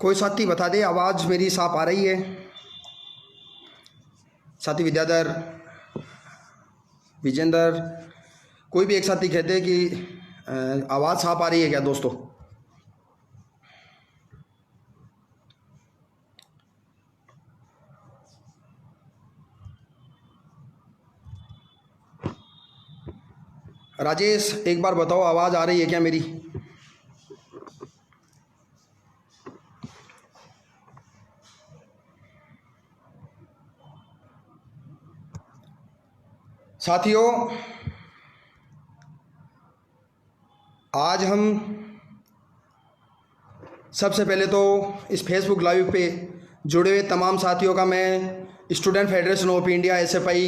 कोई साथी बता दे आवाज़ मेरी साफ आ रही है? साथी विद्याधर, विजेंद्र, कोई भी एक साथी कहते कि आवाज़ साफ आ रही है क्या दोस्तों? राजेश, एक बार बताओ आवाज़ आ रही है क्या मेरी? साथियों, आज हम सबसे पहले तो इस फेसबुक लाइव पे जुड़े हुए तमाम साथियों का मैं student federation of India SFI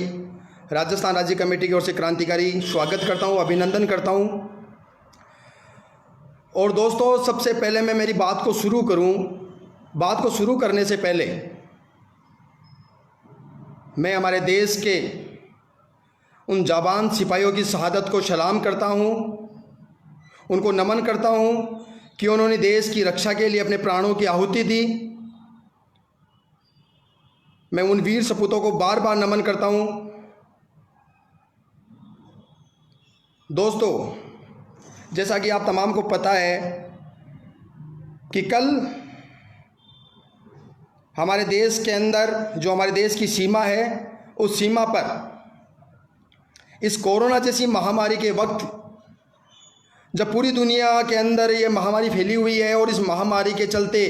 Rajasthan राज्य कमेटी की ओर से क्रांतिकारी स्वागत करता हूँ, अभिनंदन करता हूँ। और दोस्तों, सबसे पहले मैं मेरी बात को शुरू करने से पहले मैं हमारे देश के उन जाबान सिपाहियों की शहादत को सलाम करता हूँ, उनको नमन करता हूँ कि उन्होंने देश की रक्षा के लिए अपने प्राणों की आहुति दी। मैं उन वीर सपूतों को बार बार नमन करता हूँ। दोस्तों, जैसा कि आप तमाम को पता है कि कल हमारे देश के अंदर जो हमारे देश की सीमा है, उस सीमा पर इस कोरोना जैसी महामारी के वक्त जब पूरी दुनिया के अंदर ये महामारी फैली हुई है और इस महामारी के चलते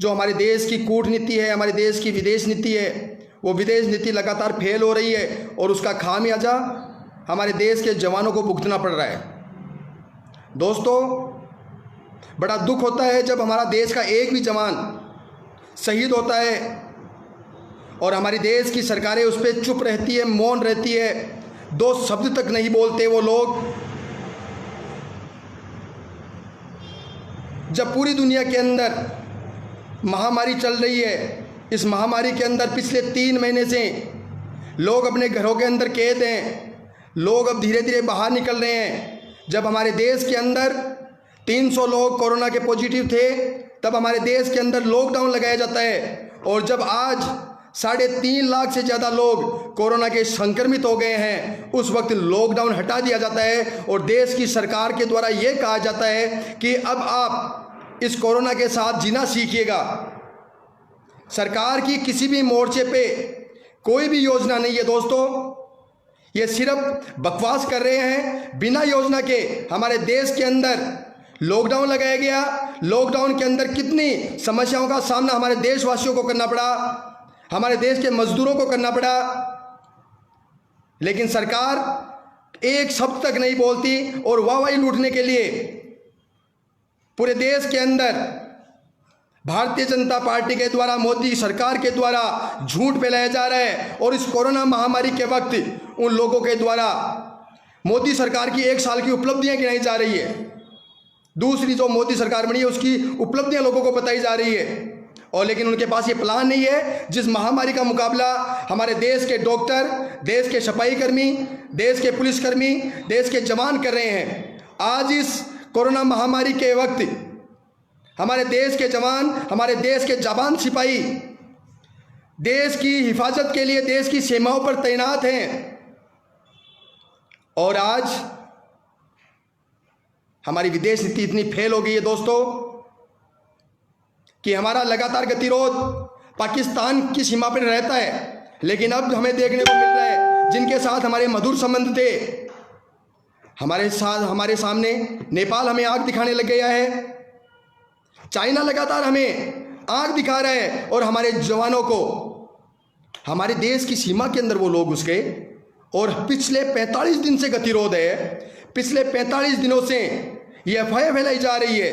जो हमारे देश की कूटनीति है, हमारे देश की विदेश नीति है, वो विदेश नीति लगातार फेल हो रही है और उसका खामियाजा हमारे देश के जवानों को भुगतना पड़ रहा है। दोस्तों, बड़ा दुख होता है जब हमारा देश का एक भी जवान शहीद होता है और हमारी देश की सरकारें उस पर चुप रहती है, मौन रहती है, दो शब्द तक नहीं बोलते वो लोग। जब पूरी दुनिया के अंदर महामारी चल रही है, इस महामारी के अंदर पिछले 3 महीने से लोग अपने घरों के अंदर कैद हैं, लोग अब धीरे धीरे बाहर निकल रहे हैं। जब हमारे देश के अंदर 300 लोग कोरोना के पॉजिटिव थे, तब हमारे देश के अंदर लॉकडाउन लगाया जाता है। और जब आज 3.5 लाख से ज़्यादा लोग कोरोना के संक्रमित हो गए हैं, उस वक्त लॉकडाउन हटा दिया जाता है और देश की सरकार के द्वारा ये कहा जाता है कि अब आप इस कोरोना के साथ जीना सीखिएगा। सरकार की किसी भी मोर्चे पे कोई भी योजना नहीं है दोस्तों, ये सिर्फ बकवास कर रहे हैं। बिना योजना के हमारे देश के अंदर लॉकडाउन लगाया गया। लॉकडाउन के अंदर कितनी समस्याओं का सामना हमारे देशवासियों को करना पड़ा, हमारे देश के मजदूरों को करना पड़ा, लेकिन सरकार एक शब्द तक नहीं बोलती और वाहवाही लूटने के लिए पूरे देश के अंदर भारतीय जनता पार्टी के द्वारा, मोदी सरकार के द्वारा झूठ फैलाया जा रहा है। और इस कोरोना महामारी के वक्त उन लोगों के द्वारा मोदी सरकार की 1 साल की उपलब्धियां गिनाई जा रही है, दूसरी जो मोदी सरकार बनी है उसकी उपलब्धियां लोगों को बताई जा रही है। और लेकिन उनके पास ये प्लान नहीं है जिस महामारी का मुकाबला हमारे देश के डॉक्टर, देश के सफाई कर्मी, देश के पुलिसकर्मी, देश के जवान कर रहे हैं। आज इस कोरोना महामारी के वक्त हमारे देश के जवान, हमारे देश के जाबान सिपाही देश की हिफाजत के लिए देश की सीमाओं पर तैनात हैं। और आज हमारी विदेश नीति इतनी फेल हो गई है दोस्तों कि हमारा लगातार गतिरोध पाकिस्तान की सीमा पर रहता है, लेकिन अब हमें देखने को मिल रहा है जिनके साथ हमारे मधुर संबंध थे, हमारे सामने नेपाल हमें आंख दिखाने लग गया है, चाइना लगातार हमें आंख दिखा रहा है। और हमारे जवानों को हमारे देश की सीमा के अंदर वो लोग घुस गए और पिछले 45 दिन से गतिरोध है। पिछले 45 दिनों से ये अफवाहें फैलाई जा रही है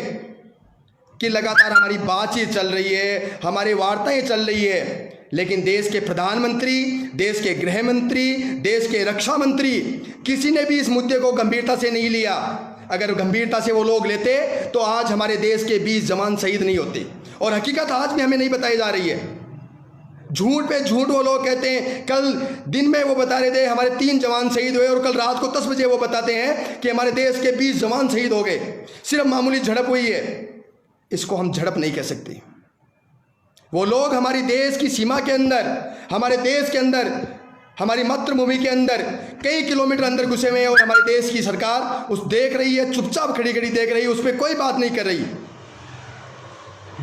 कि लगातार हमारी बातचीत चल रही है, हमारी वार्ताएं चल रही है, लेकिन देश के प्रधानमंत्री, देश के गृह मंत्री, देश के रक्षा मंत्री किसी ने भी इस मुद्दे को गंभीरता से नहीं लिया। अगर गंभीरता से वो लोग लेते तो आज हमारे देश के 20 जवान शहीद नहीं होते। और हकीकत आज भी हमें नहीं बताई जा रही है, झूठ पे झूठ वो लोग कहते हैं। कल दिन में वो बता रहे थे हमारे 3 जवान शहीद हुए और कल रात को 10 बजे वो बताते हैं कि हमारे देश के 20 जवान शहीद हो गए। सिर्फ मामूली झड़प हुई है, इसको हम झड़प नहीं कह सकते। वो लोग हमारी देश की सीमा के अंदर, हमारे देश के अंदर, हमारी मातृभूमि के अंदर कई किलोमीटर अंदर घुसे हुए हैं और हमारे देश की सरकार उस देख रही है, चुपचाप खड़ी खड़ी देख रही है, उस पर कोई बात नहीं कर रही।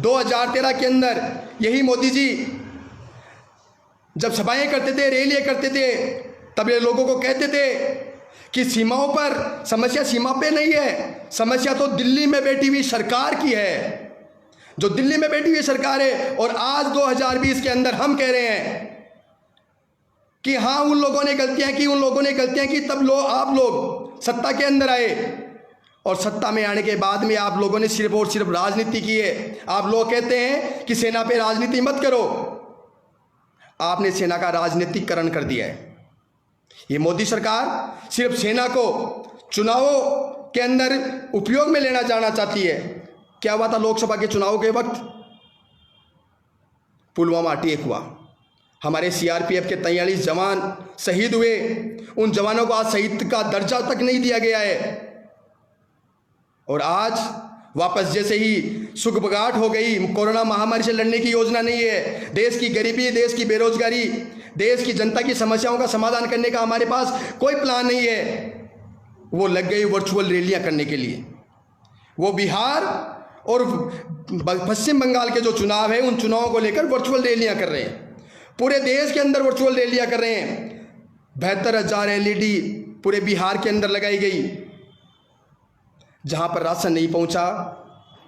2013 के अंदर यही मोदी जी जब सभाएं करते थे, रैलियां करते थे, तब ये लोगों को कहते थे कि सीमाओं पर समस्या सीमा पे नहीं है, समस्या तो दिल्ली में बैठी हुई सरकार की है, जो दिल्ली में बैठी हुई सरकार है। और आज 2020 के अंदर हम कह रहे हैं कि हाँ उन लोगों ने गलतियां की, उन लोगों ने गलतियां की, तब आप लोग सत्ता के अंदर आए और सत्ता में आने के बाद में आप लोगों ने सिर्फ और सिर्फ राजनीति की है। आप लोग कहते हैं कि सेना पे राजनीति मत करो, आपने सेना का राजनीतिकरण कर दिया है। ये मोदी सरकार सिर्फ सेना को चुनावों के अंदर उपयोग में लेना जाना चाहती है। क्या हुआ था लोकसभा के चुनाव के वक्त? पुलवामा अटैक हुआ, हमारे सीआरपीएफ के 43 जवान शहीद हुए। उन जवानों को आज शहीद का दर्जा तक नहीं दिया गया है। और आज वापस जैसे ही सुगबगाहट हो गई, कोरोना महामारी से लड़ने की योजना नहीं है, देश की गरीबी, देश की बेरोजगारी, देश की जनता की समस्याओं का समाधान करने का हमारे पास कोई प्लान नहीं है, वो लग गई वर्चुअल रैलियां करने के लिए। वो बिहार और पश्चिम बंगाल के जो चुनाव है, उन चुनावों को लेकर वर्चुअल रैलियां कर रहे हैं, पूरे देश के अंदर वर्चुअल रैलियां कर रहे हैं। 72,000 LED पूरे बिहार के अंदर लगाई गई। जहाँ पर राशन नहीं पहुँचा,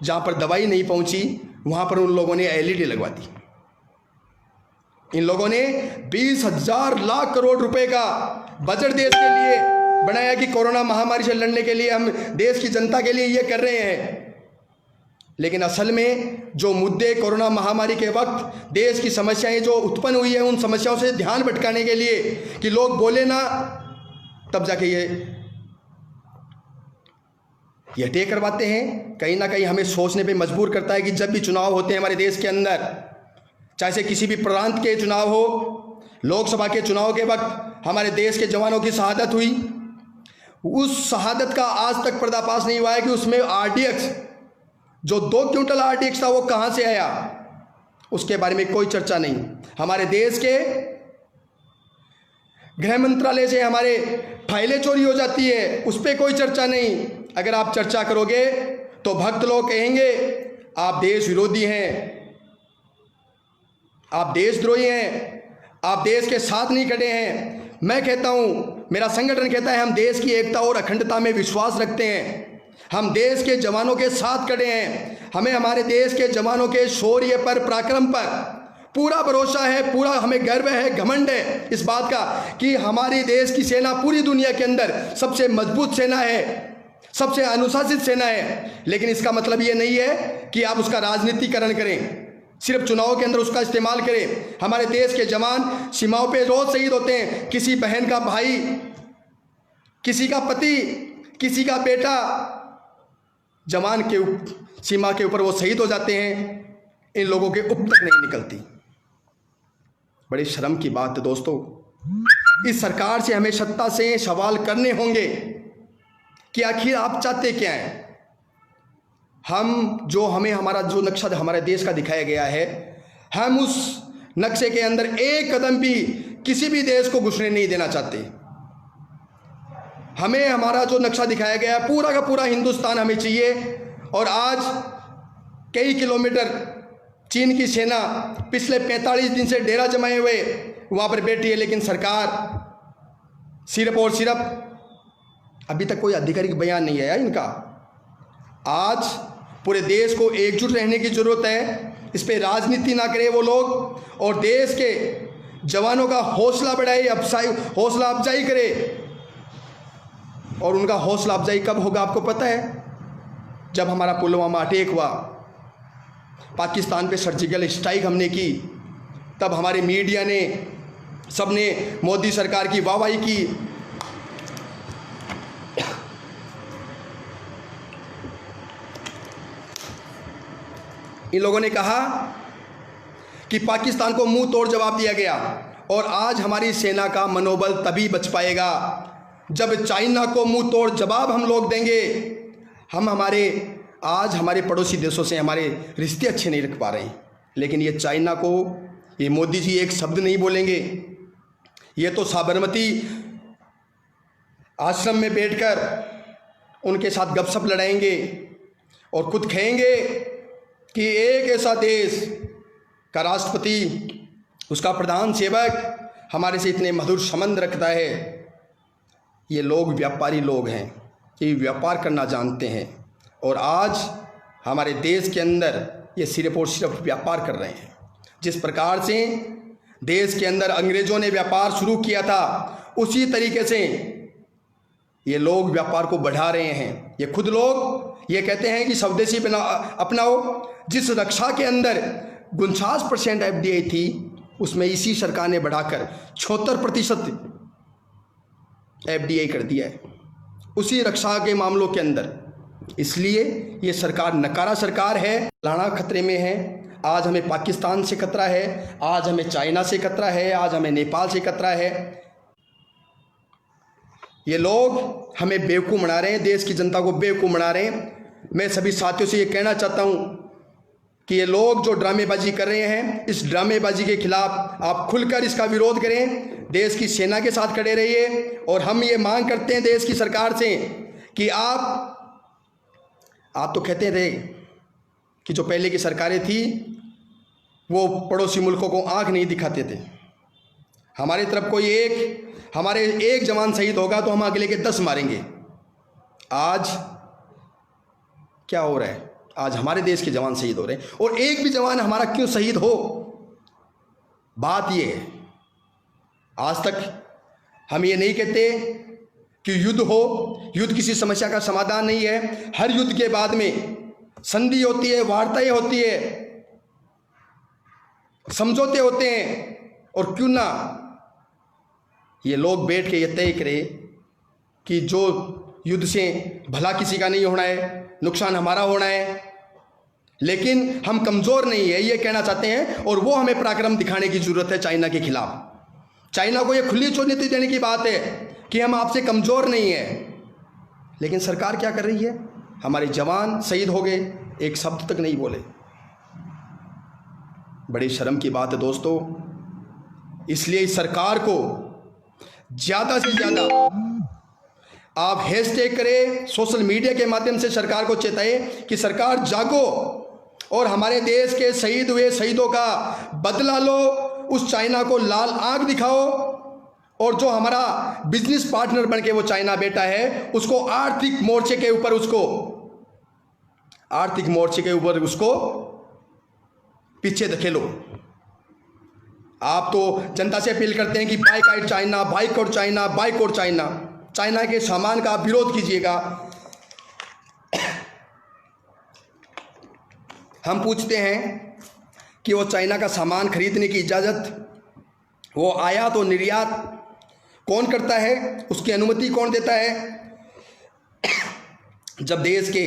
जहाँ पर दवाई नहीं पहुँची, वहाँ पर उन लोगों ने LED लगवा दी। इन लोगों ने 20,000 लाख करोड़ रुपए का बजट देश के लिए बनाया कि कोरोना महामारी से लड़ने के लिए हम देश की जनता के लिए ये कर रहे हैं। लेकिन असल में जो मुद्दे कोरोना महामारी के वक्त देश की समस्याएं जो उत्पन्न हुई है, उन समस्याओं से ध्यान भटकाने के लिए कि लोग बोले ना, तब जाके ये अटैक करवाते हैं। कहीं ना कहीं हमें सोचने पे मजबूर करता है कि जब भी चुनाव होते हैं हमारे देश के अंदर, चाहे से किसी भी प्रांत के चुनाव हो, लोकसभा के चुनाव के वक्त हमारे देश के जवानों की शहादत हुई, उस शहादत का आज तक पर्दाफाश नहीं हुआ है कि उसमें RDX, जो 2 क्विंटल RDX था, वो कहाँ से आया, उसके बारे में कोई चर्चा नहीं। हमारे देश के गृह मंत्रालय से हमारे फाइलें चोरी हो जाती है, उस पर कोई चर्चा नहीं। अगर आप चर्चा करोगे तो भक्त लोग कहेंगे आप देश विरोधी हैं, आप देशद्रोही हैं, आप देश के साथ नहीं खड़े हैं। मैं कहता हूँ, मेरा संगठन कहता है, हम देश की एकता और अखंडता में विश्वास रखते हैं, हम देश के जवानों के साथ खड़े हैं। हमें हमारे देश के जवानों के शौर्य पर, पराक्रम पर पूरा भरोसा है, पूरा हमें गर्व है, घमंड है इस बात का कि हमारे देश की सेना पूरी दुनिया के अंदर सबसे मजबूत सेना है, सबसे अनुशासित सेना है। लेकिन इसका मतलब ये नहीं है कि आप उसका राजनीतिकरण करें, सिर्फ चुनाव के अंदर उसका इस्तेमाल करें। हमारे देश के जवान सीमाओं पे रोज शहीद होते हैं। किसी बहन का भाई, किसी का पति, किसी का बेटा जवान के सीमा के ऊपर वो शहीद हो जाते हैं, इन लोगों के उप तक नहीं निकलती। बड़ी शर्म की बात है दोस्तों। इस सरकार से हमें सत्ता से सवाल करने होंगे कि आखिर आप चाहते क्या हैं। हमें हमारा जो नक्शा हमारे देश का दिखाया गया है, हम उस नक्शे के अंदर एक कदम भी किसी भी देश को घुसने नहीं देना चाहते। हमें हमारा जो नक्शा दिखाया गया है, पूरा का पूरा हिंदुस्तान हमें चाहिए। और आज कई किलोमीटर चीन की सेना पिछले 45 दिन से डेरा जमाए हुए वहाँ पर बैठी है, लेकिन सरकार सिर्फ और सिर्फ अभी तक कोई आधिकारिक बयान नहीं आया इनका। आज पूरे देश को एकजुट रहने की ज़रूरत है, इस पर राजनीति ना करे वो लोग, और देश के जवानों का हौसला बढ़ाए, हौसला अफजाई करे। और उनका हौसला अफजाई कब होगा आपको पता है? जब हमारा पुलवामा अटैक हुआ, पाकिस्तान पे सर्जिकल स्ट्राइक हमने की, तब हमारे मीडिया ने, सबने मोदी सरकार की वाहवाही की। इन लोगों ने कहा कि पाकिस्तान को मुंह तोड़ जवाब दिया गया। और आज हमारी सेना का मनोबल तभी बच पाएगा जब चाइना को मुंह तोड़ जवाब हम लोग देंगे। हम हमारे पड़ोसी देशों से हमारे रिश्ते अच्छे नहीं रख पा रहे हैं, लेकिन ये चाइना को ये मोदी जी एक शब्द नहीं बोलेंगे। ये तो साबरमती आश्रम में बैठकर उनके साथ गपशप लड़ाएंगे और खुद कहेंगे कि एक ऐसा देश का राष्ट्रपति, उसका प्रधान सेवक हमारे से इतने मधुर संबंध रखता है। ये लोग व्यापारी लोग हैं, ये व्यापार करना जानते हैं और आज हमारे देश के अंदर ये सिर्फ और सिर्फ व्यापार कर रहे हैं। जिस प्रकार से देश के अंदर अंग्रेज़ों ने व्यापार शुरू किया था, उसी तरीके से ये लोग व्यापार को बढ़ा रहे हैं। ये खुद लोग ये कहते हैं कि स्वदेशी अपनाओ। जिस रक्षा के अंदर 49% FDI थी, उसमें इसी सरकार ने बढ़ाकर 76% FDI कर दिया है उसी रक्षा के मामलों के अंदर। इसलिए ये सरकार नकारा सरकार है, लाना खतरे में है। आज हमें पाकिस्तान से खतरा है, आज हमें चाइना से खतरा है, आज हमें नेपाल से खतरा है। ये लोग हमें बेवकूफ़ बना रहे हैं, देश की जनता को बेवकूफ़ बना रहे हैं। मैं सभी साथियों से ये कहना चाहता हूँ कि ये लोग जो ड्रामेबाजी कर रहे हैं, इस ड्रामेबाजी के खिलाफ आप खुलकर इसका विरोध करें, देश की सेना के साथ खड़े रहिए। और हम ये मांग करते हैं देश की सरकार से कि आप तो कहते थे कि जो पहले की सरकारें थी वो पड़ोसी मुल्कों को आंख नहीं दिखाते थे। हमारी तरफ हमारे एक जवान शहीद होगा तो हम अगले के 10 मारेंगे। आज क्या हो रहा है? आज हमारे देश के जवान शहीद हो रहे हैं और एक भी जवान हमारा क्यों शहीद हो? बात ये है, आज तक हम ये नहीं कहते कि युद्ध हो। युद्ध किसी समस्या का समाधान नहीं है। हर युद्ध के बाद में संधि होती है, वार्ताएं होती है, समझौते होते हैं। और क्यों ना ये लोग बैठ के ये तय करें कि जो युद्ध से भला किसी का नहीं होना है, नुकसान हमारा होना है, लेकिन हम कमज़ोर नहीं है, ये कहना चाहते हैं। और वो हमें पराक्रम दिखाने की ज़रूरत है चाइना के खिलाफ। चाइना को ये खुली चुनौती देने की बात है कि हम आपसे कमज़ोर नहीं है। लेकिन सरकार क्या कर रही है? हमारे जवान शहीद हो गए, एक शब्द तक नहीं बोले। बड़ी शर्म की बात है दोस्तों। इसलिए इस सरकार को ज़्यादा से ज़्यादा आप हैशटैग करें, सोशल मीडिया के माध्यम से सरकार को चेताएं कि सरकार जागो और हमारे देश के शहीद हुए शहीदों का बदला लो। उस चाइना को लाल आंख दिखाओ और जो हमारा बिजनेस पार्टनर बन के वो चाइना बैठा है, उसको आर्थिक मोर्चे के ऊपर उसको पीछे धकेलो। आप तो जनता से अपील करते हैं कि boycott China, boycott China, boycott China. China के सामान का आप विरोध कीजिएगा। हम पूछते हैं कि वो चाइना का सामान खरीदने की इजाज़त, वो आयात और निर्यात कौन करता है, उसकी अनुमति कौन देता है? जब देश के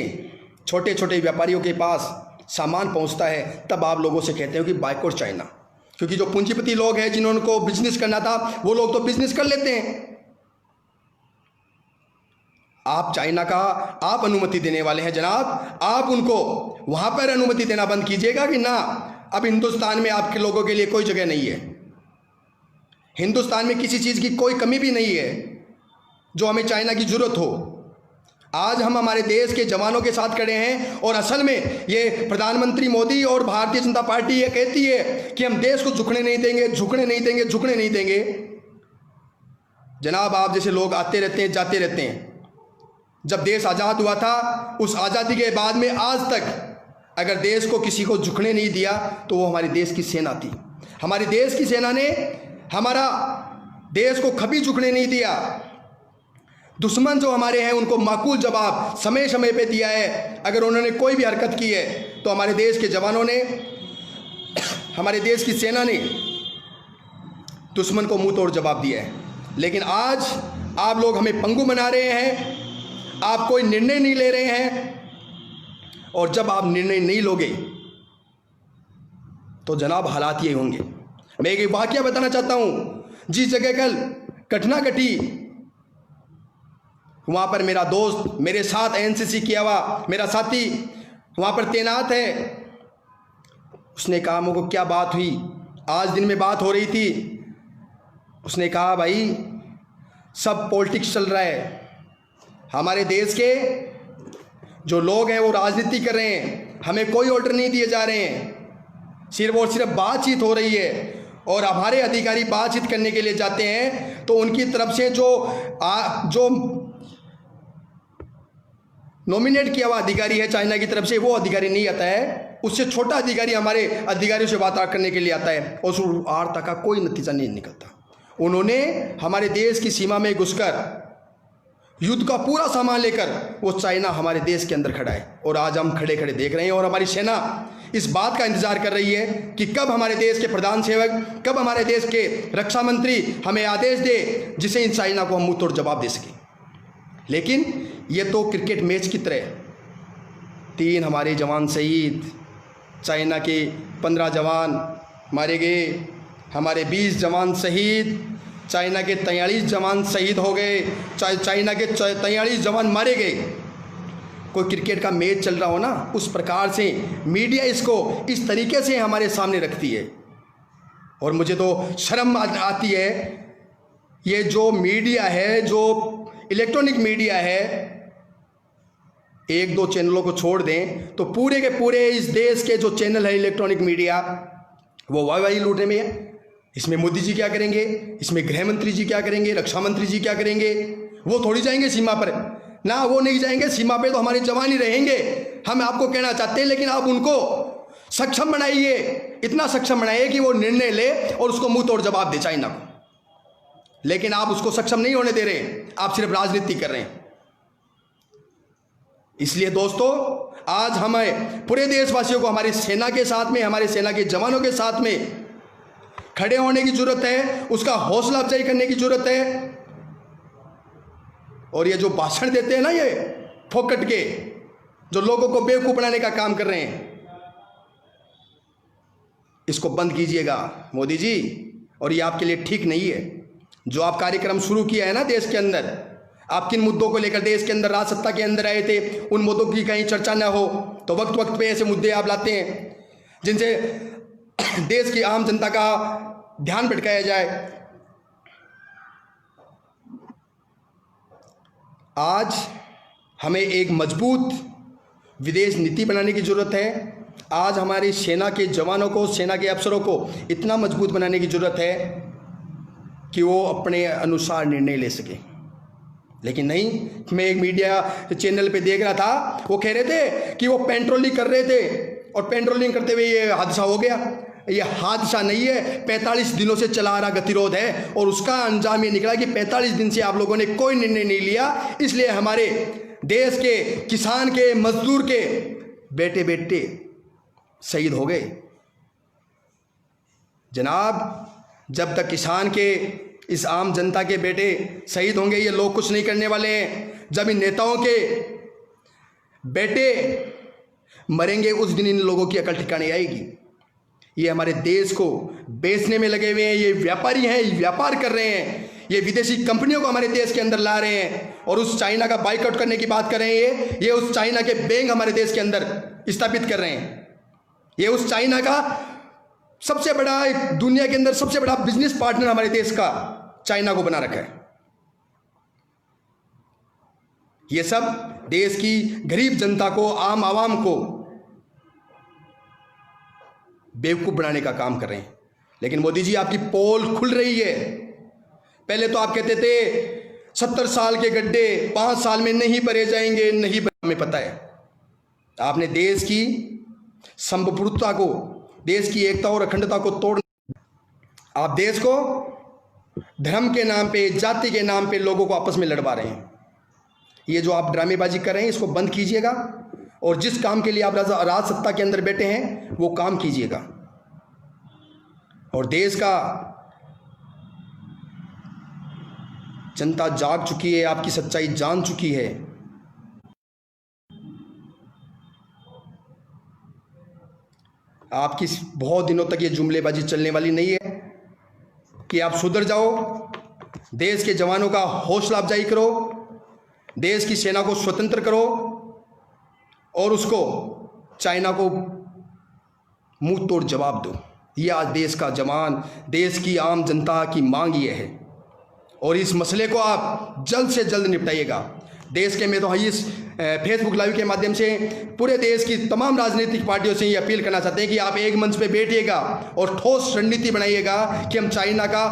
छोटे छोटे व्यापारियों के पास सामान पहुंचता है, तब आप लोगों से कहते हो कि बाइकआउट चाइना। क्योंकि जो पूंजीपति लोग हैं जिन्होंने को बिजनेस करना था, वो लोग तो बिजनेस कर लेते हैं। आप चाइना का आप अनुमति देने वाले हैं जनाब। आप उनको वहां पर अनुमति देना बंद कीजिएगा कि ना, अब हिंदुस्तान में आपके लोगों के लिए कोई जगह नहीं है। हिंदुस्तान में किसी चीज़ की कोई कमी भी नहीं है जो हमें चाइना की ज़रूरत हो। आज हम हमारे देश के जवानों के साथ खड़े हैं और असल में ये प्रधानमंत्री मोदी और भारतीय जनता पार्टी ये कहती है कि हम देश को झुकने नहीं देंगे, झुकने नहीं देंगे, झुकने नहीं देंगे। जनाब, आप जैसे लोग आते रहते हैं, जाते रहते हैं। जब देश आज़ाद हुआ था, उस आज़ादी के बाद में आज तक अगर देश को किसी को झुकने नहीं दिया तो वो हमारे देश की सेना थी। हमारे देश की सेना ने हमारा देश को कभी झुकने नहीं दिया। दुश्मन जो हमारे हैं उनको माकूल जवाब समय समय पे दिया है। अगर उन्होंने कोई भी हरकत की है तो हमारे देश के जवानों ने, हमारे देश की सेना ने दुश्मन को मुंह तोड़ जवाब दिया है। लेकिन आज आप लोग हमें पंगु बना रहे हैं, आप कोई निर्णय नहीं ले रहे हैं। और जब आप निर्णय नहीं लोगे तो जनाब हालात ये होंगे। मैं एक वाकया बताना चाहता हूं। जिस जगह कल घटना घटी, वहां पर मेरा दोस्त, मेरे साथ एनसीसी किया हुआ मेरा साथी वहां पर तैनात है। उसने कहा मुझको क्या बात हुई, आज दिन में बात हो रही थी। उसने कहा भाई सब पॉलिटिक्स चल रहा है, हमारे देश के जो लोग हैं वो राजनीति कर रहे हैं, हमें कोई ऑर्डर नहीं दिए जा रहे हैं, सिर्फ और सिर्फ बातचीत हो रही है। और हमारे अधिकारी बातचीत करने के लिए जाते हैं तो उनकी तरफ से जो नॉमिनेट किया हुआ अधिकारी है चाइना की तरफ से, वो अधिकारी नहीं आता है, उससे छोटा अधिकारी हमारे अधिकारियों से बात करने के लिए आता है और उस वार्ता का कोई नतीजा नहीं निकलता। उन्होंने हमारे देश की सीमा में घुसकर युद्ध का पूरा सामान लेकर वो चाइना हमारे देश के अंदर खड़ा है और आज हम खड़े खड़े देख रहे हैं। और हमारी सेना इस बात का इंतजार कर रही है कि कब हमारे देश के प्रधान सेवक, कब हमारे देश के रक्षा मंत्री हमें आदेश दे जिसे इन चाइना को हम मुंह तोड़ जवाब दे सकें। लेकिन ये तो क्रिकेट मैच की तरह, 3 हमारे जवान शहीद, चाइना के 15 जवान मारे गए, हमारे 20 जवान शहीद, चाइना के 43 जवान शहीद हो गए, चाइना के 43 जवान मारे गए। कोई क्रिकेट का मैच चल रहा हो ना, उस प्रकार से मीडिया इसको इस तरीके से हमारे सामने रखती है। और मुझे तो शर्म आती है, ये जो मीडिया है, जो इलेक्ट्रॉनिक मीडिया है, 1-2 चैनलों को छोड़ दें तो पूरे के पूरे इस देश के जो चैनल है इलेक्ट्रॉनिक मीडिया, वो वाई लूटने में है। इसमें मोदी जी क्या करेंगे, इसमें गृह मंत्री जी क्या करेंगे, रक्षा मंत्री जी क्या करेंगे? वो थोड़ी जाएंगे सीमा पर ना, वो नहीं जाएंगे सीमा पे, तो हमारे जवान ही रहेंगे। हम आपको कहना चाहते हैं, लेकिन आप उनको सक्षम बनाइए, इतना सक्षम बनाइए कि वो निर्णय ले और उसको मुंह तोड़ जवाब दे चाइना को। लेकिन आप उसको सक्षम नहीं होने दे रहे, आप सिर्फ राजनीति कर रहे हैं। इसलिए दोस्तों, आज हमें पूरे देशवासियों को हमारी सेना के साथ में, हमारे सेना के जवानों के साथ में खड़े होने की जरूरत है, उसका हौसला अफजाई करने की जरूरत है। और ये जो भाषण देते हैं ना, ये फोकट के, जो लोगों को बेवकूफ बनाने का काम कर रहे हैं, इसको बंद कीजिएगा मोदी जी। और ये आपके लिए ठीक नहीं है। जो आप कार्यक्रम शुरू किया है ना देश के अंदर, आप किन मुद्दों को लेकर देश के अंदर राज सत्ता के अंदर आए थे, उन मुद्दों की कहीं चर्चा ना हो, तो वक्त वक्त पे ऐसे मुद्दे आप लाते हैं जिनसे देश की आम जनता का ध्यान भटकाया जाए। आज हमें एक मजबूत विदेश नीति बनाने की ज़रूरत है। आज हमारी सेना के जवानों को, सेना के अफसरों को इतना मजबूत बनाने की ज़रूरत है कि वो अपने अनुसार निर्णय ले सके। लेकिन नहीं, मैं एक मीडिया चैनल पे देख रहा था, वो कह रहे थे कि वो पेट्रोलिंग कर रहे थे और पेट्रोलिंग करते हुए ये हादसा हो गया। ये हादसा नहीं है, 45 दिनों से चला आ रहा गतिरोध है और उसका अंजाम ये निकला कि 45 दिन से आप लोगों ने कोई निर्णय नहीं लिया। इसलिए हमारे देश के किसान के, मजदूर के बेटे बेटे शहीद हो गए। जनाब, जब तक किसान के, इस आम जनता के बेटे शहीद होंगे, ये लोग कुछ नहीं करने वाले हैं। जब इन नेताओं के बेटे मरेंगे, उस दिन इन लोगों की अकल ठिकाने आएगी। ये हमारे देश को बेचने में लगे हुए हैं, ये व्यापारी हैं, ये व्यापार कर रहे हैं, ये विदेशी कंपनियों को हमारे देश के अंदर ला रहे हैं और उस चाइना का बाइकआउट करने की बात कर रहे हैं। ये उस चाइना के बैंक हमारे देश के अंदर स्थापित कर रहे हैं। ये उस चाइना का सबसे बड़ा, दुनिया के अंदर सबसे बड़ा बिजनेस पार्टनर हमारे देश का चाइना को बना रखा है। ये सब देश की गरीब जनता को, आम आवाम को बेवकूफ बनाने का काम कर रहे हैं। लेकिन मोदी जी, आपकी पोल खुल रही है। पहले तो आप कहते थे 70 साल के गड्ढे 5 साल में नहीं भरे जाएंगे, नहीं भरे। हमें पता है आपने देश की संप्रभुता को, देश की एकता और अखंडता को तोड़, आप देश को धर्म के नाम पे, जाति के नाम पे लोगों को आपस में लड़वा रहे हैं। ये जो आप ड्रामेबाजी कर रहे हैं, इसको बंद कीजिएगा और जिस काम के लिए आप राज सत्ता के अंदर बैठे हैं वो काम कीजिएगा। और देश का जनता जाग चुकी है, आपकी सच्चाई जान चुकी है। आपकी बहुत दिनों तक ये जुमलेबाजी चलने वाली नहीं है कि आप सुधर जाओ, देश के जवानों का हौसला अफजाई करो, देश की सेना को स्वतंत्र करो और उसको चाइना को मुंह तोड़ जवाब दो। ये आज देश का जवान, देश की आम जनता की मांग ये है, और इस मसले को आप जल्द से जल्द निपटाइएगा। देश के में तो इस फेसबुक लाइव के माध्यम से पूरे देश की तमाम राजनीतिक पार्टियों से ये अपील करना चाहते हैं कि आप एक मंच पे बैठिएगा और ठोस रणनीति बनाइएगा कि हम चाइना का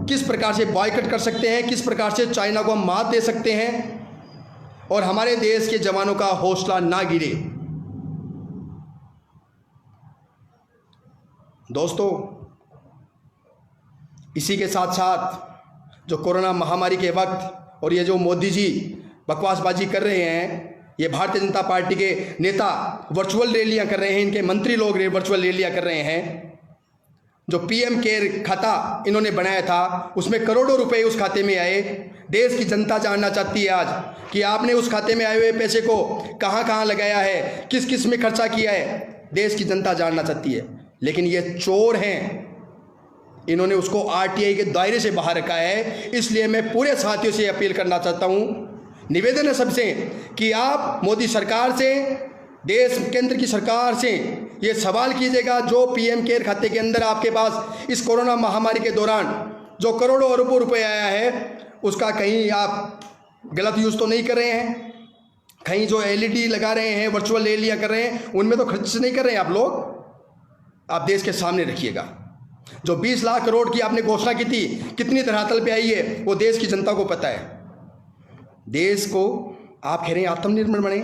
किस प्रकार से बॉयकॉट कर सकते हैं, किस प्रकार से चाइना को हम मात दे सकते हैं और हमारे देश के जवानों का हौसला ना गिरे। दोस्तों, इसी के साथ साथ जो कोरोना महामारी के वक्त और ये जो मोदी जी बकवासबाजी कर रहे हैं, ये भारतीय जनता पार्टी के नेता वर्चुअल रैलियां कर रहे हैं, इनके मंत्री लोग वर्चुअल रैलियां कर रहे हैं। जो पीएम केयर खाता इन्होंने बनाया था उसमें करोड़ों रुपए उस खाते में आए। देश की जनता जानना चाहती है आज कि आपने उस खाते में आए हुए पैसे को कहां कहां लगाया है, किस किस में खर्चा किया है। देश की जनता जानना चाहती है, लेकिन ये चोर हैं, इन्होंने उसको आरटीआई के दायरे से बाहर रखा है। इसलिए मैं पूरे साथियों से अपील करना चाहता हूं, निवेदन है सबसे कि आप मोदी सरकार से, देश केंद्र की सरकार से ये सवाल कीजिएगा, जो पीएम केयर खाते के अंदर आपके पास इस कोरोना महामारी के दौरान जो करोड़ों अरबों रुपए आया है, उसका कहीं आप गलत यूज़ तो नहीं कर रहे हैं, कहीं जो एलईडी लगा रहे हैं, वर्चुअल रैलियां कर रहे हैं, उनमें तो खर्च नहीं कर रहे हैं आप लोग। आप देश के सामने रखिएगा। जो 20 लाख करोड़ की आपने घोषणा की थी, कितनी धरातल पे आई है वो देश की जनता को पता है। देश को आप कह रहे हैं आत्मनिर्भर बने,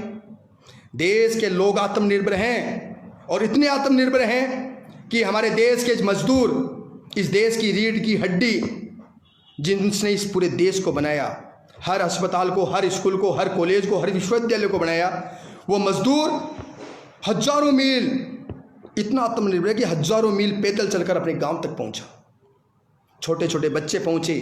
देश के लोग आत्मनिर्भर हैं और इतने आत्मनिर्भर हैं कि हमारे देश के मजदूर, इस देश की रीढ़ की हड्डी, जिनने इस पूरे देश को बनाया, हर अस्पताल को, हर स्कूल को, हर कॉलेज को, हर विश्वविद्यालय को बनाया, वो मजदूर हजारों मील, इतना आत्मनिर्भर है कि हजारों मील पैदल चलकर अपने गांव तक पहुंचा। छोटे छोटे बच्चे पहुंचे,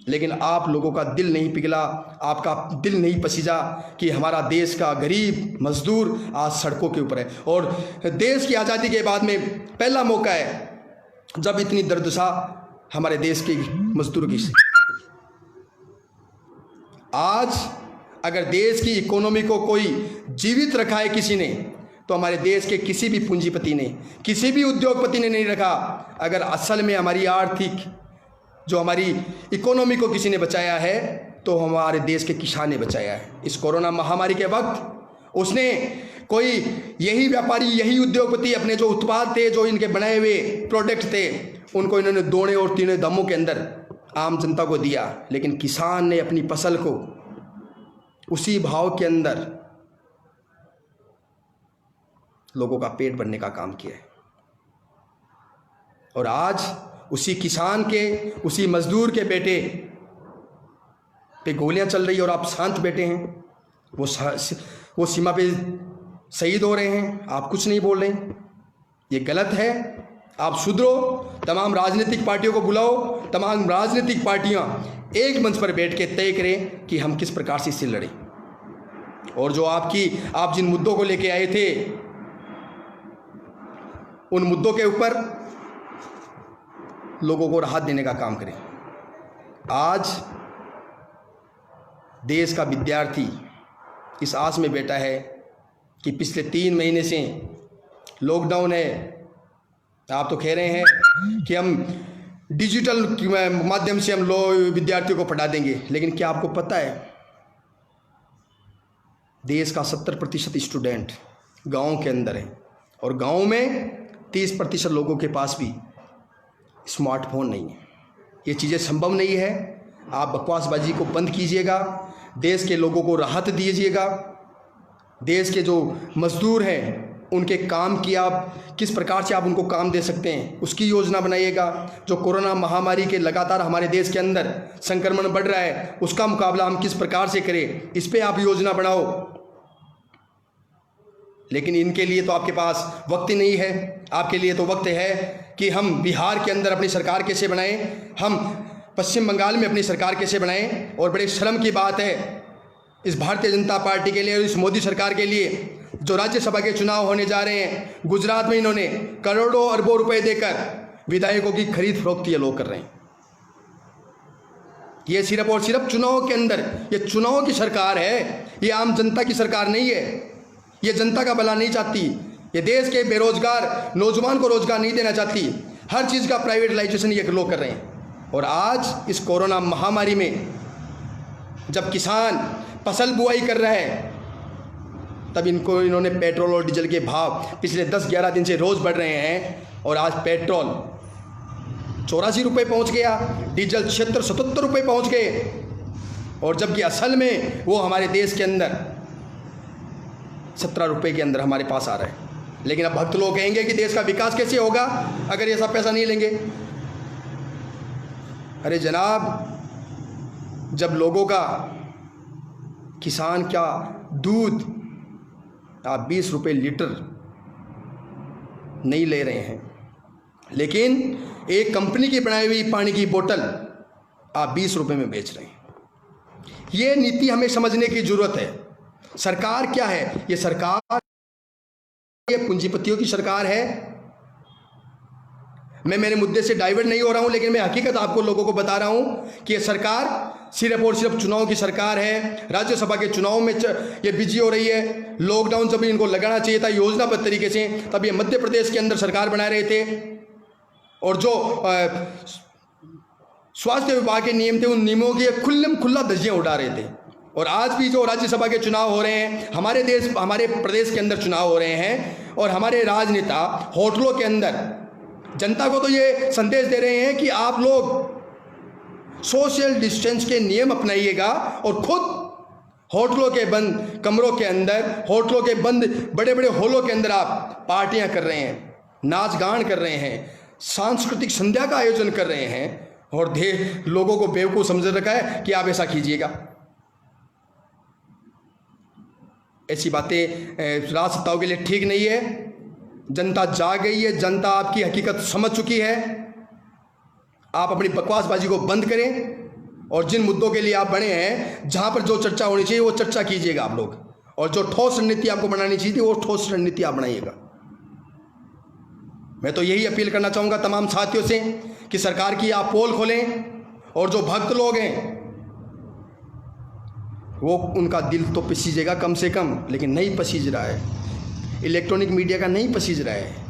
लेकिन आप लोगों का दिल नहीं पिघला, आपका दिल नहीं पसीजा कि हमारा देश का गरीब मजदूर आज सड़कों के ऊपर है। और देश की आज़ादी के बाद में पहला मौका है जब इतनी दर्दसा हमारे देश के मजदूरों की। आज अगर देश की इकोनॉमी को कोई जीवित रखा है किसी ने, तो हमारे देश के किसी भी पूंजीपति ने, किसी भी उद्योगपति ने नहीं रखा। अगर असल में हमारी आर्थिक, जो हमारी इकोनॉमी को किसी ने बचाया है, तो हमारे देश के किसान ने बचाया है। इस कोरोना महामारी के वक्त उसने कोई, यही व्यापारी, यही उद्योगपति अपने जो उत्पाद थे, जो इनके बनाए हुए प्रोडक्ट थे, उनको इन्होंने दोने और तीनों दामों के अंदर आम जनता को दिया। लेकिन किसान ने अपनी फसल को उसी भाव के अंदर लोगों का पेट भरने का काम किया है। और आज उसी किसान के, उसी मजदूर के बेटे पे गोलियां चल रही है और आप शांत बैठे हैं। वो सीमा पे शहीद हो रहे हैं, आप कुछ नहीं बोल रहे। ये गलत है, आप सुधरो। तमाम राजनीतिक पार्टियों को बुलाओ, तमाम राजनीतिक पार्टियां एक मंच पर बैठ के तय करें कि हम किस प्रकार से इससे लड़ें। और जो आप जिन मुद्दों को लेके आए थे, उन मुद्दों के ऊपर लोगों को राहत देने का काम करें। आज देश का विद्यार्थी इस आस में बैठा है कि पिछले 3 महीने से लॉकडाउन है, आप तो कह रहे हैं कि हम डिजिटल माध्यम से हम विद्यार्थियों को पढ़ा देंगे, लेकिन क्या आपको पता है देश का 70% स्टूडेंट गांव के अंदर है और गांव में 30% लोगों के पास भी स्मार्टफोन नहीं है। ये चीज़ें संभव नहीं है। आप बकवासबाजी को बंद कीजिएगा, देश के लोगों को राहत दीजिएगा। देश के जो मजदूर हैं उनके काम की आप किस प्रकार से आप उनको काम दे सकते हैं, उसकी योजना बनाइएगा। जो कोरोना महामारी के लगातार हमारे देश के अंदर संक्रमण बढ़ रहा है, उसका मुकाबला हम किस प्रकार से करें, इस पर आप योजना बनाओ। लेकिन इनके लिए तो आपके पास वक्त ही नहीं है। आपके लिए तो वक्त है कि हम बिहार के अंदर अपनी सरकार कैसे बनाएं, हम पश्चिम बंगाल में अपनी सरकार कैसे बनाएं। और बड़े शर्म की बात है इस भारतीय जनता पार्टी के लिए और इस मोदी सरकार के लिए, जो राज्यसभा के चुनाव होने जा रहे हैं, गुजरात में इन्होंने करोड़ों अरबों रुपए देकर विधायकों की खरीद फरोख्त ये लोग कर रहे हैं। ये सिर्फ और सिर्फ चुनाव के अंदर, ये चुनाव की सरकार है, ये आम जनता की सरकार नहीं है। ये जनता का भला नहीं चाहती, ये देश के बेरोजगार नौजवान को रोजगार नहीं देना चाहती। हर चीज़ का प्राइवेटाइजेशन ये लोग कर रहे हैं। और आज इस कोरोना महामारी में जब किसान फसल बुआई कर रहा है, तब इन्होंने पेट्रोल और डीजल के भाव पिछले 10-11 दिन से रोज़ बढ़ रहे हैं। और आज पेट्रोल 84 रुपये पहुँच गया, डीजल 76-77 रुपये पहुँच गए। और जबकि असल में वो हमारे देश के अंदर 17 रुपये के अंदर हमारे पास आ रहा है। लेकिन अब भक्त लोग कहेंगे कि देश का विकास कैसे होगा अगर ये सब पैसा नहीं लेंगे। अरे जनाब, जब लोगों का, किसान का दूध आप 20 रुपये लीटर नहीं ले रहे हैं, लेकिन एक कंपनी की बनाई हुई पानी की बोतल आप 20 रुपये में बेच रहे हैं। ये नीति हमें समझने की जरूरत है। सरकार क्या है? ये सरकार ये पूंजीपतियों की सरकार है। मैं मेरे मुद्दे से डाइवर्ट नहीं हो रहा हूं, लेकिन मैं हकीकत आपको लोगों को बता रहा हूं कि ये सरकार सिर्फ और सिर्फ चुनाव की सरकार है। राज्यसभा के चुनाव में ये बिजी हो रही है। लॉकडाउन जब इनको लगाना चाहिए था योजनाबद्ध तरीके से, तब ये मध्य प्रदेश के अंदर सरकार बना रहे थे। और जो स्वास्थ्य विभाग के नियम थे, उन नियमों की खुल्ला धज्जियां उड़ा रहे थे। और आज भी जो राज्यसभा के चुनाव हो रहे हैं, हमारे प्रदेश के अंदर चुनाव हो रहे हैं, और हमारे राजनेता होटलों के अंदर जनता को तो ये संदेश दे रहे हैं कि आप लोग सोशल डिस्टेंस के नियम अपनाइएगा, और खुद होटलों के बंद कमरों के अंदर, होटलों के बंद बड़े बड़े हॉलों के अंदर आप पार्टियां कर रहे हैं, नाच गान कर रहे हैं, सांस्कृतिक संध्या का आयोजन कर रहे हैं, और लोगों को बेवकूफ़ समझ रखा है कि आप ऐसा कीजिएगा। ऐसी बातें राज सत्ताओं के लिए ठीक नहीं है। जनता जाग गई है, जनता आपकी हकीकत समझ चुकी है। आप अपनी बकवासबाजी को बंद करें, और जिन मुद्दों के लिए आप बने हैं, जहां पर जो चर्चा होनी चाहिए वो चर्चा कीजिएगा आप लोग, और जो ठोस रणनीति आपको बनानी चाहिए वो ठोस रणनीति आप बनाइएगा। मैं तो यही अपील करना चाहूँगा तमाम साथियों से कि सरकार की आप पोल खोलें, और जो भक्त लोग हैं वो उनका दिल तो पसीजेगा कम से कम, लेकिन नहीं पसीज रहा है। इलेक्ट्रॉनिक मीडिया का नहीं पसीज रहा है।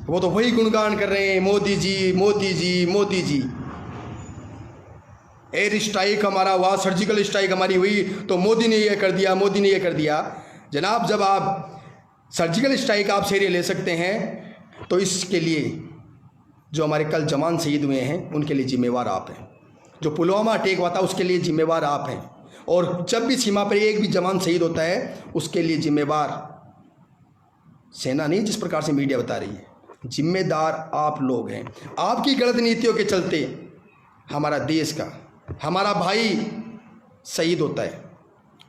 वो तो वही गुणगान कर रहे हैं, मोदी जी मोदी जी मोदी जी। एयर स्ट्राइक हमारा हुआ, सर्जिकल स्ट्राइक हमारी हुई तो मोदी ने ये कर दिया, मोदी ने ये कर दिया। जनाब, जब आप सर्जिकल स्ट्राइक आप से ले सकते हैं, तो इसके लिए जो हमारे कल जवान शहीद हुए हैं उनके लिए जिम्मेवार आप हैं। जो पुलवामा अटैक हुआ था उसके लिए जिम्मेवार आप हैं। और जब भी सीमा पर एक भी जवान शहीद होता है उसके लिए जिम्मेवार सेना नहीं, जिस प्रकार से मीडिया बता रही है, जिम्मेदार आप लोग हैं। आपकी गलत नीतियों के चलते हमारा देश का, हमारा भाई शहीद होता है,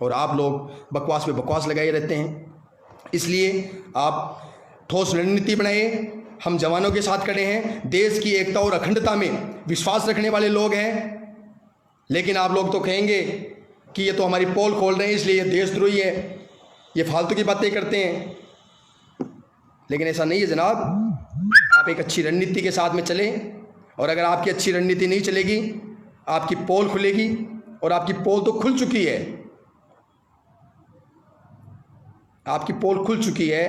और आप लोग बकवास पे बकवास लगाए रहते हैं। इसलिए आप ठोस रणनीति बनाइए। हम जवानों के साथ खड़े हैं, देश की एकता और अखंडता में विश्वास रखने वाले लोग हैं। लेकिन आप लोग तो कहेंगे कि ये तो हमारी पोल खोल रहे हैं इसलिए ये देशद्रोही है, ये फालतू की बातें करते हैं। लेकिन ऐसा नहीं है जनाब। आप एक अच्छी रणनीति के साथ में चलें, और अगर आपकी अच्छी रणनीति नहीं चलेगी, आपकी पोल खुलेगी, और आपकी पोल तो खुल चुकी है। आपकी पोल खुल चुकी है।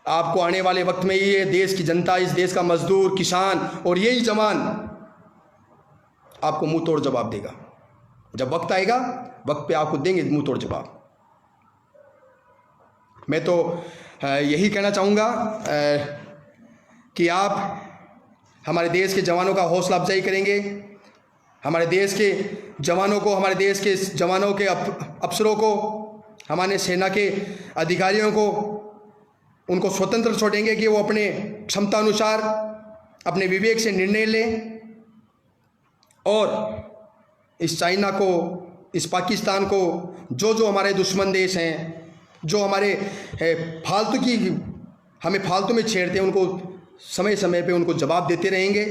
आपको आने वाले वक्त में ये देश की जनता, इस देश का मजदूर, किसान और यही जवान आपको मुंह तोड़ जवाब देगा। जब वक्त आएगा, वक्त पे आपको देंगे मुंह तोड़ जवाब। मैं तो यही कहना चाहूँगा कि आप हमारे देश के जवानों का हौसला अफजाई करेंगे, हमारे देश के जवानों को, हमारे देश के जवानों के अफसरों को, हमारे सेना के अधिकारियों को, उनको स्वतंत्र छोड़ेंगे कि वो अपने क्षमता अनुसार अपने विवेक से निर्णय लें, और इस चाइना को, इस पाकिस्तान को, जो हमारे दुश्मन देश हैं, जो हमारे हमें फालतू में छेड़ते हैं, उनको समय समय पे उनको जवाब देते रहेंगे।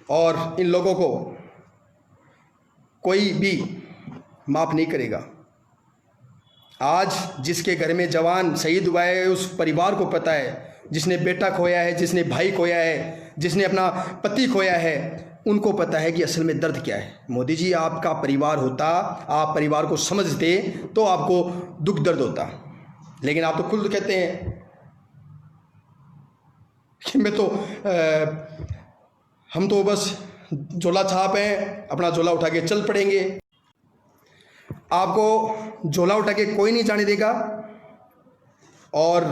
और इन लोगों को कोई भी माफ़ नहीं करेगा। आज जिसके घर में जवान शहीद हुआ है, उस परिवार को पता है, जिसने बेटा खोया है, जिसने भाई खोया है, जिसने अपना पति खोया है, उनको पता है कि असल में दर्द क्या है। मोदी जी, आपका परिवार होता, आप परिवार को समझते तो आपको दुख दर्द होता। लेकिन आप तो खुद कहते हैं कि हम तो बस झोला छाप हैं, अपना झोला उठा के चल पड़ेंगे। आपको झोला उठा के कोई नहीं जाने देगा। और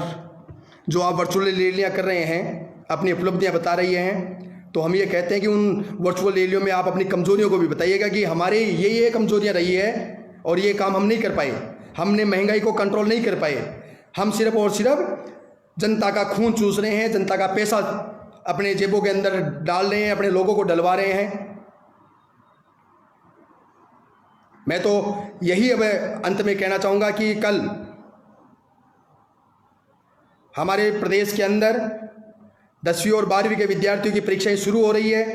जो आप वर्चुअल रैलियाँ कर रहे हैं, अपनी उपलब्धियाँ बता रही हैं, तो हम ये कहते हैं कि उन वर्चुअल रैलियों में आप अपनी कमजोरियों को भी बताइएगा कि हमारे ये कमजोरियाँ रही है और ये काम हम नहीं कर पाए, हमने महंगाई को कंट्रोल नहीं कर पाए, हम सिर्फ और सिर्फ जनता का खून चूस रहे हैं, जनता का पैसा अपने जेबों के अंदर डाल रहे हैं, अपने लोगों को डलवा रहे हैं। मैं तो यही अब अंत में कहना चाहूँगा कि कल हमारे प्रदेश के अंदर 10वीं और 12वीं के विद्यार्थियों की परीक्षाएं शुरू हो रही है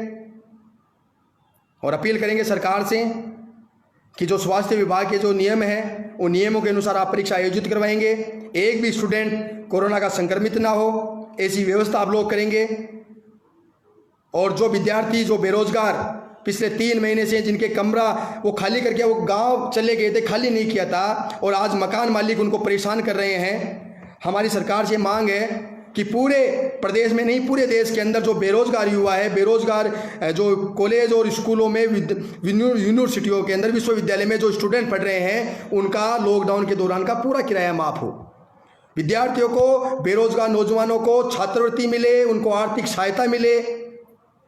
और अपील करेंगे सरकार से कि जो स्वास्थ्य विभाग के जो नियम हैं, उन नियमों के अनुसार आप परीक्षा आयोजित करवाएंगे। एक भी स्टूडेंट कोरोना का संक्रमित ना हो, ऐसी व्यवस्था आप लोग करेंगे। और जो विद्यार्थी, जो बेरोजगार पिछले 3 महीने से जिनके कमरा वो खाली करके वो गांव चले गए थे, खाली नहीं किया था, और आज मकान मालिक उनको परेशान कर रहे हैं, हमारी सरकार से मांग है कि पूरे प्रदेश में नहीं, पूरे देश के अंदर जो बेरोजगार युवा है, बेरोजगार जो कॉलेज और स्कूलों में, यूनिवर्सिटियों के अंदर, विश्वविद्यालय में जो स्टूडेंट पढ़ रहे हैं, उनका लॉकडाउन के दौरान का पूरा किराया माफ़ हो। विद्यार्थियों को, बेरोजगार नौजवानों को छात्रवृत्ति मिले, उनको आर्थिक सहायता मिले।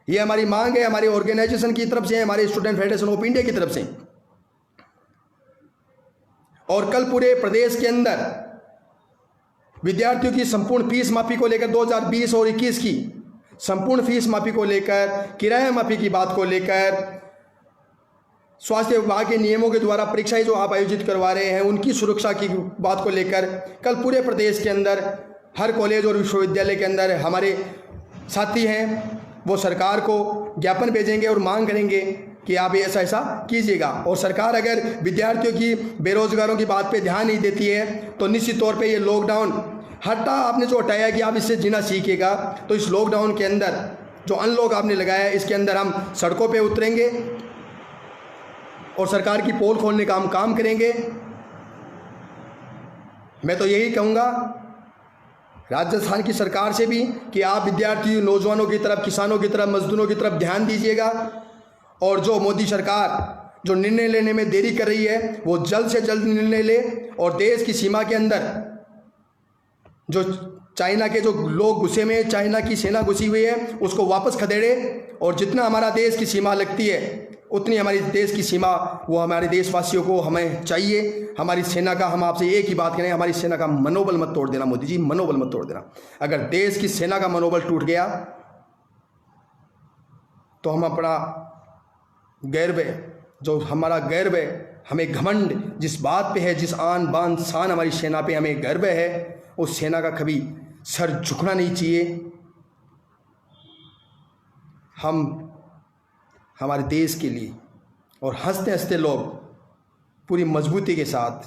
ये हमारी मांग है, हमारे ऑर्गेनाइजेशन की तरफ से, हमारे स्टूडेंट फेडरेशन ऑफ इंडिया की तरफ से। और कल पूरे प्रदेश के अंदर विद्यार्थियों की संपूर्ण फीस माफी को लेकर 2020 और 21 की संपूर्ण फीस माफी को लेकर, किराया माफी की बात को लेकर, स्वास्थ्य विभाग के नियमों के द्वारा परीक्षाएं जो आप आयोजित करवा रहे हैं, उनकी सुरक्षा की बात को लेकर कल पूरे प्रदेश के अंदर हर कॉलेज और विश्वविद्यालय के अंदर हमारे साथी हैं, वो सरकार को ज्ञापन भेजेंगे और मांग करेंगे कि आप ऐसा ऐसा कीजिएगा। और सरकार अगर विद्यार्थियों की, बेरोजगारों की बात पे ध्यान नहीं देती है तो निश्चित तौर पे ये लॉकडाउन आपने जो हटाया कि आप इससे जीना सीखिएगा, तो इस लॉकडाउन के अंदर जो अनलॉक आपने लगाया है, इसके अंदर हम सड़कों पे उतरेंगे और सरकार की पोल खोलने का हम काम करेंगे। मैं तो यही कहूँगा राजस्थान की सरकार से भी कि आप विद्यार्थियों, नौजवानों की तरफ, किसानों की तरफ, मजदूरों की तरफ ध्यान दीजिएगा। और जो मोदी सरकार जो निर्णय लेने में देरी कर रही है, वो जल्द से जल्द निर्णय ले और देश की सीमा के अंदर जो चाइना के जो लोग घुसे हुए हैं, चाइना की सेना घुसी हुई है, उसको वापस खदेड़े। और जितना हमारा देश की सीमा लगती है, उतनी हमारी देश की सीमा वो हमारे देशवासियों को हमें चाहिए। हमारी सेना का, हम आपसे एक ही बात करें, हमारी सेना का मनोबल मत तोड़ देना मोदी जी, मनोबल मत तोड़ देना। अगर देश की सेना का मनोबल टूट गया तो हम अपना गर्व है, जो हमारा गर्व है, हमें घमंड जिस बात पे है, जिस आन बान शान हमारी सेना पे हमें गर्व है, उस सेना का कभी सर झुकना नहीं चाहिए। हम हमारे देश के लिए और हंसते हंसते लोग पूरी मजबूती के साथ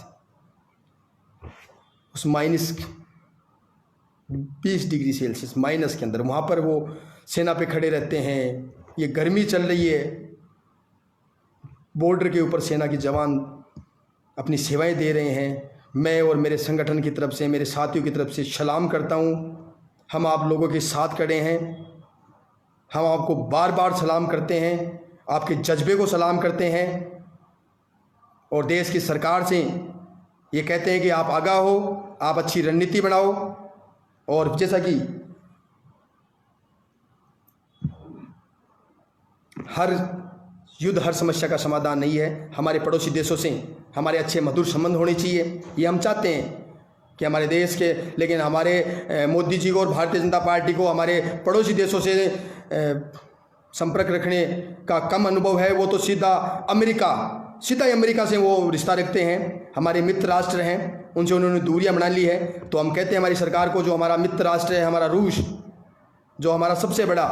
उस -20 डिग्री सेल्सियस माइनस के अंदर वहाँ पर वो सेना पे खड़े रहते हैं। ये गर्मी चल रही है, बॉर्डर के ऊपर सेना के जवान अपनी सेवाएं दे रहे हैं। मैं और मेरे संगठन की तरफ से, मेरे साथियों की तरफ से सलाम करता हूं। हम आप लोगों के साथ खड़े हैं, हम आपको बार बार सलाम करते हैं, आपके जज्बे को सलाम करते हैं और देश की सरकार से ये कहते हैं कि आप आगाह हो, आप अच्छी रणनीति बनाओ। और जैसा कि हर युद्ध, हर समस्या का समाधान नहीं है, हमारे पड़ोसी देशों से हमारे अच्छे मधुर संबंध होने चाहिए, ये हम चाहते हैं कि हमारे देश के। लेकिन हमारे मोदी जी को और भारतीय जनता पार्टी को हमारे पड़ोसी देशों से संपर्क रखने का कम अनुभव है। वो तो सीधा अमेरिका से वो रिश्ता रखते हैं, हमारे मित्र राष्ट्र हैं, उनसे उन्होंने दूरियां बना ली है। तो हम कहते हैं हमारी सरकार को, जो हमारा मित्र राष्ट्र है, हमारा रूस, जो हमारा सबसे बड़ा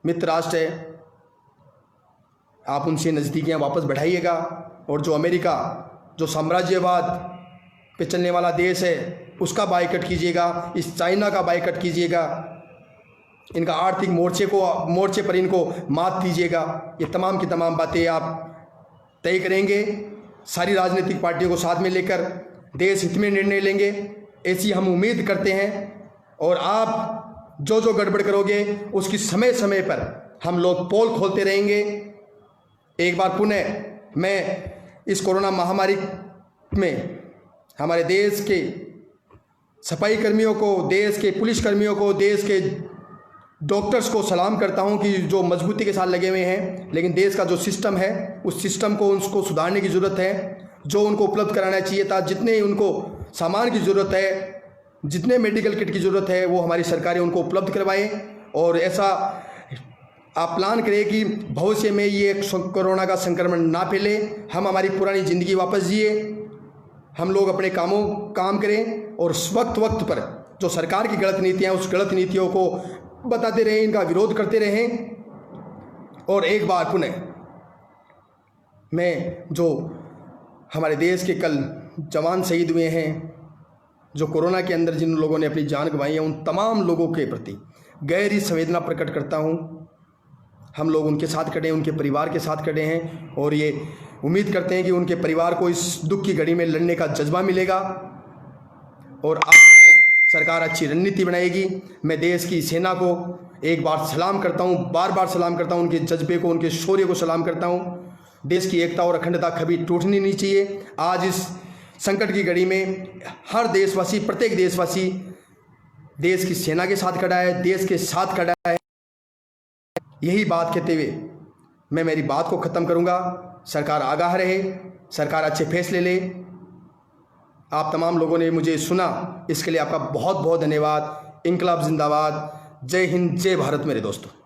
मित्र राष्ट्र है, आप उनसे नज़दीकियाँ वापस बढ़ाइएगा। और जो अमेरिका, जो साम्राज्यवाद पे चलने वाला देश है, उसका बायकट कीजिएगा, इस चाइना का बायकट कीजिएगा, इनका आर्थिक मोर्चे पर इनको मात दीजिएगा। ये तमाम की तमाम बातें आप तय करेंगे सारी राजनीतिक पार्टियों को साथ में लेकर। देश हित में निर्णय लेंगे, ऐसी हम उम्मीद करते हैं। और आप जो जो गड़बड़ करोगे उसकी समय समय पर हम लोग पोल खोलते रहेंगे। एक बार पुनः मैं इस कोरोना महामारी में हमारे देश के सफाई कर्मियों को, देश के पुलिस कर्मियों को, देश के डॉक्टर्स को सलाम करता हूं कि जो मजबूती के साथ लगे हुए हैं। लेकिन देश का जो सिस्टम है उस सिस्टम को उसको सुधारने की ज़रूरत है। जो उनको उपलब्ध कराना चाहिए था, जितने उनको सामान की ज़रूरत है, जितने मेडिकल किट की ज़रूरत है, वो हमारी सरकारें उनको उपलब्ध करवाएं। और ऐसा आप प्लान करें कि भविष्य में ये कोरोना का संक्रमण ना फैले, हम हमारी पुरानी ज़िंदगी वापस जिए, हम लोग अपने काम करें और वक्त वक्त पर जो सरकार की गलत नीतियाँ, उस गलत नीतियों को बताते रहें, इनका विरोध करते रहें। और एक बार पुनः मैं जो हमारे देश के कल जवान शहीद हुए हैं, जो कोरोना के अंदर जिन लोगों ने अपनी जान गंवाई है, उन तमाम लोगों के प्रति गहरी संवेदना प्रकट करता हूं। हम लोग उनके साथ खड़े हैं, उनके परिवार के साथ खड़े हैं और ये उम्मीद करते हैं कि उनके परिवार को इस दुख की घड़ी में लड़ने का जज्बा मिलेगा और आपको सरकार अच्छी रणनीति बनाएगी। मैं देश की सेना को एक बार सलाम करता हूं, बार बार सलाम करता हूं, उनके जज्बे को, उनके शौर्य को सलाम करता हूं। देश की एकता और अखंडता कभी टूटनी नहीं चाहिए। आज इस संकट की घड़ी में हर देशवासी, प्रत्येक देशवासी देश की सेना के साथ खड़ा है, देश के साथ खड़ा है। यही बात कहते हुए मैं मेरी बात को ख़त्म करूंगा। सरकार आगाह रहे, सरकार अच्छे फैसले ले। आप तमाम लोगों ने मुझे सुना, इसके लिए आपका बहुत बहुत धन्यवाद। इंकलाब जिंदाबाद। जय हिंद, जय भारत मेरे दोस्तों।